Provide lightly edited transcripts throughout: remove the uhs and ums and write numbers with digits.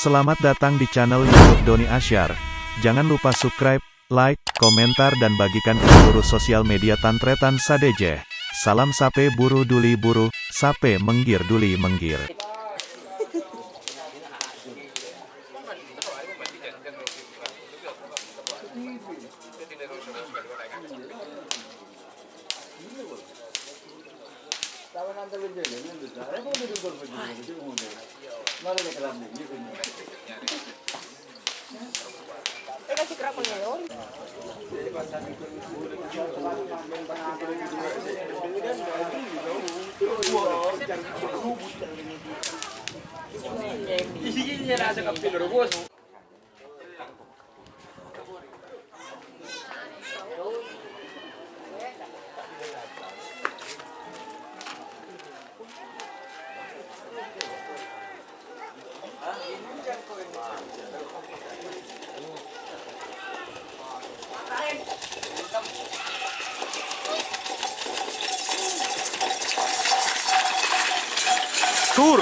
Selamat datang di channel YouTube Doni Asyar. Jangan lupa subscribe, like, komentar dan bagikan ke seluruh sosial media Tantretan Sadejeh. Salam sape buru duli buru, sape menggir duli menggir. Isinya ada kapil rebus. Tur.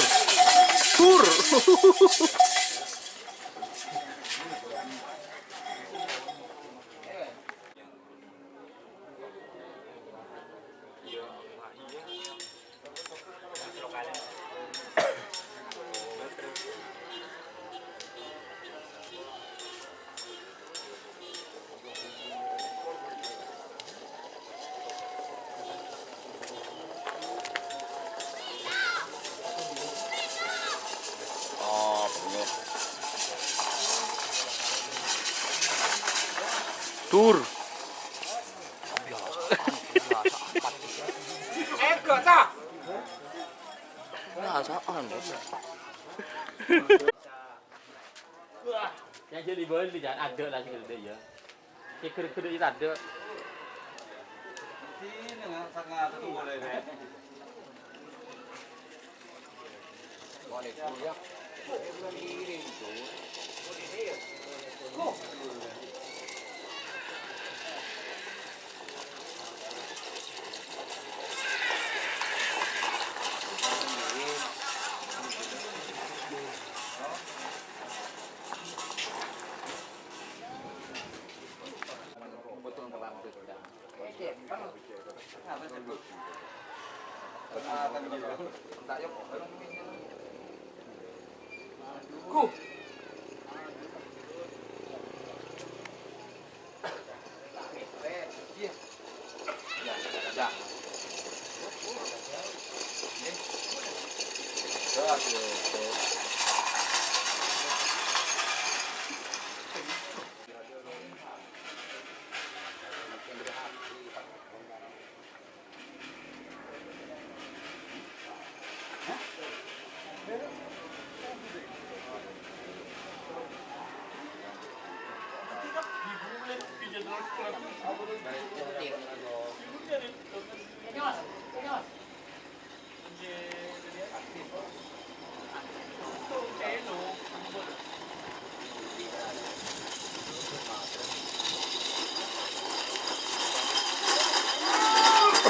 Tur. Enggak tak. Perasaan. Yang jadi beli jangan ada lah gitu ya. Kira-kira itu ada. Ini dengan sangat tu boleh deh. Boleh kuyak. Ini tu.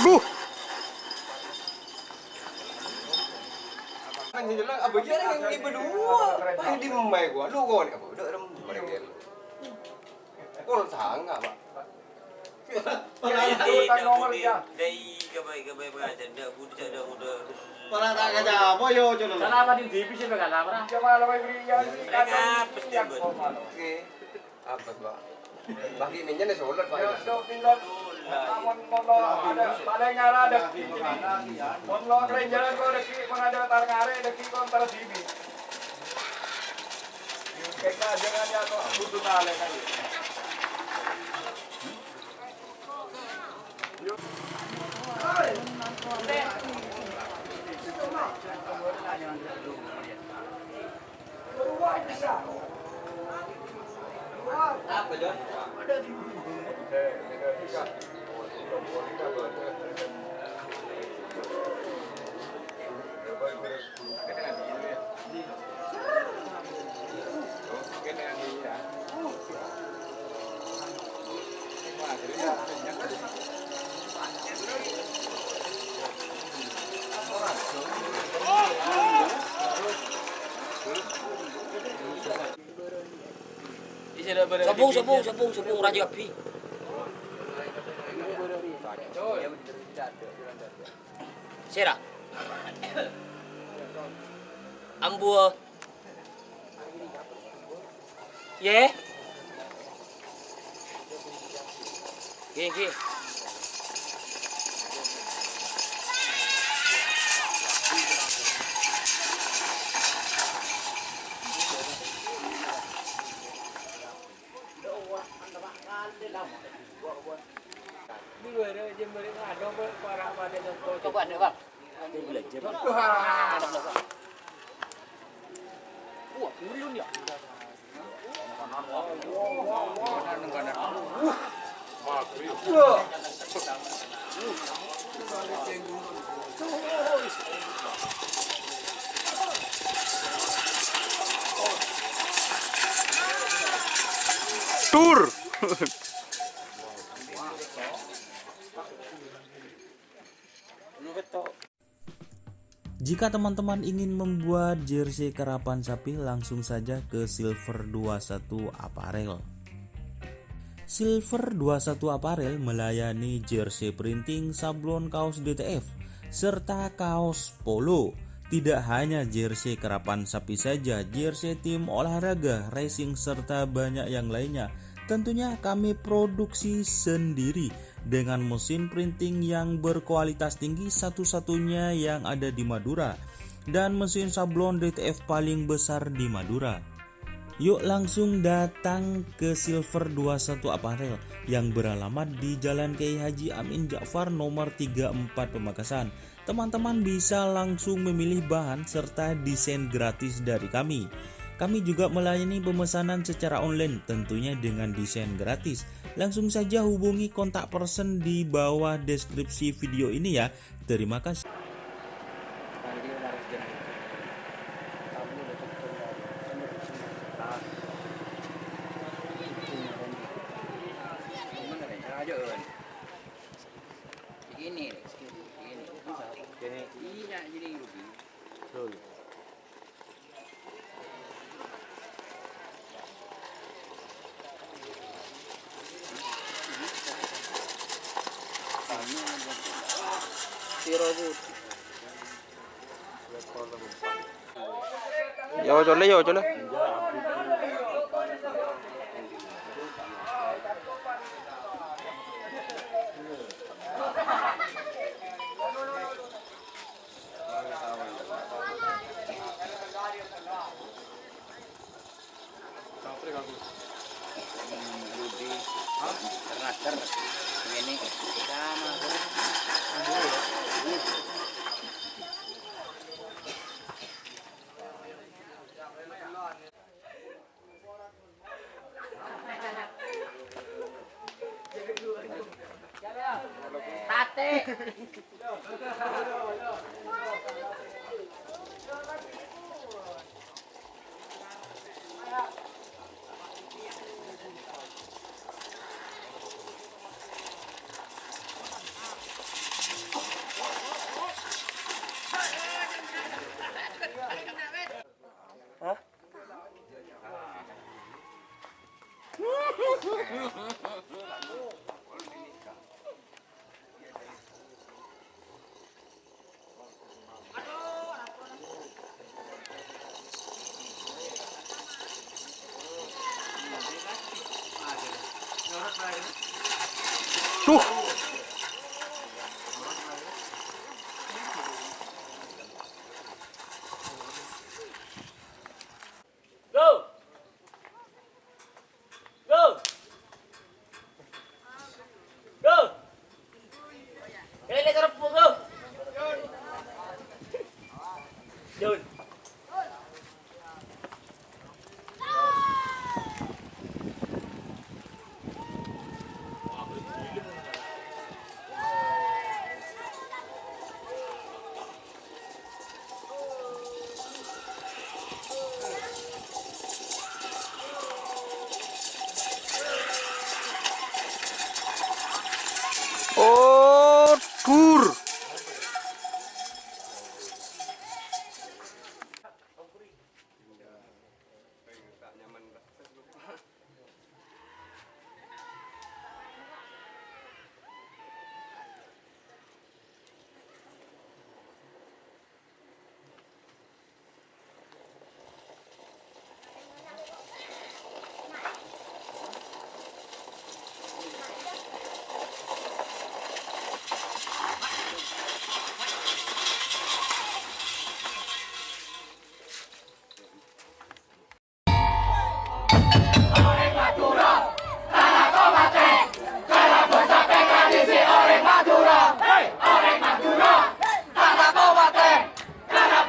Aduh. Anh thì là bởi vì anh đi berdua, anh đi mà mày quá, lu còn apa udah rem mereka. Kau sang nggak pak? Dari gabai pengajar dah budi dah muda. Para tak kerja apa yo jono. Sana apa di TV sih enggak lah. Coba lebih beli yang Mereka pasti Oke. Apa pak? Bagi minyak nih solar pak. Paling ngara deki mon lo keren jalan ko deki mengada tar ngare deki kon tar dibi keka jangan ya to butuh ngale kali Apa John? Ada di Sabung Raja Api. Sera. Ambu. Ye. Ge. Coba nih bang. Wah, ulun ya. Tur. Jika teman-teman ingin membuat jersey karapan sapi, langsung saja ke Silver 21 Apparel. Silver 21 Apparel melayani jersey printing, sablon kaos DTF, serta kaos polo. Tidak hanya jersey karapan sapi saja, jersey tim olahraga, racing, serta banyak yang lainnya. Tentunya kami produksi sendiri dengan mesin printing yang berkualitas tinggi, satu-satunya yang ada di Madura, dan mesin sablon DTF paling besar di Madura. Yuk langsung datang ke Silver 21 Apparel yang beralamat di Jalan Kiai Haji Amin Ja'far nomor 34 Pamekasan. Teman-teman bisa langsung memilih bahan serta desain gratis dari kami. Kami juga melayani pemesanan secara online, tentunya dengan desain gratis. Langsung saja hubungi kontak person di bawah deskripsi video ini ya. Terima kasih. Yo chole. Ini sama.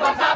Pasar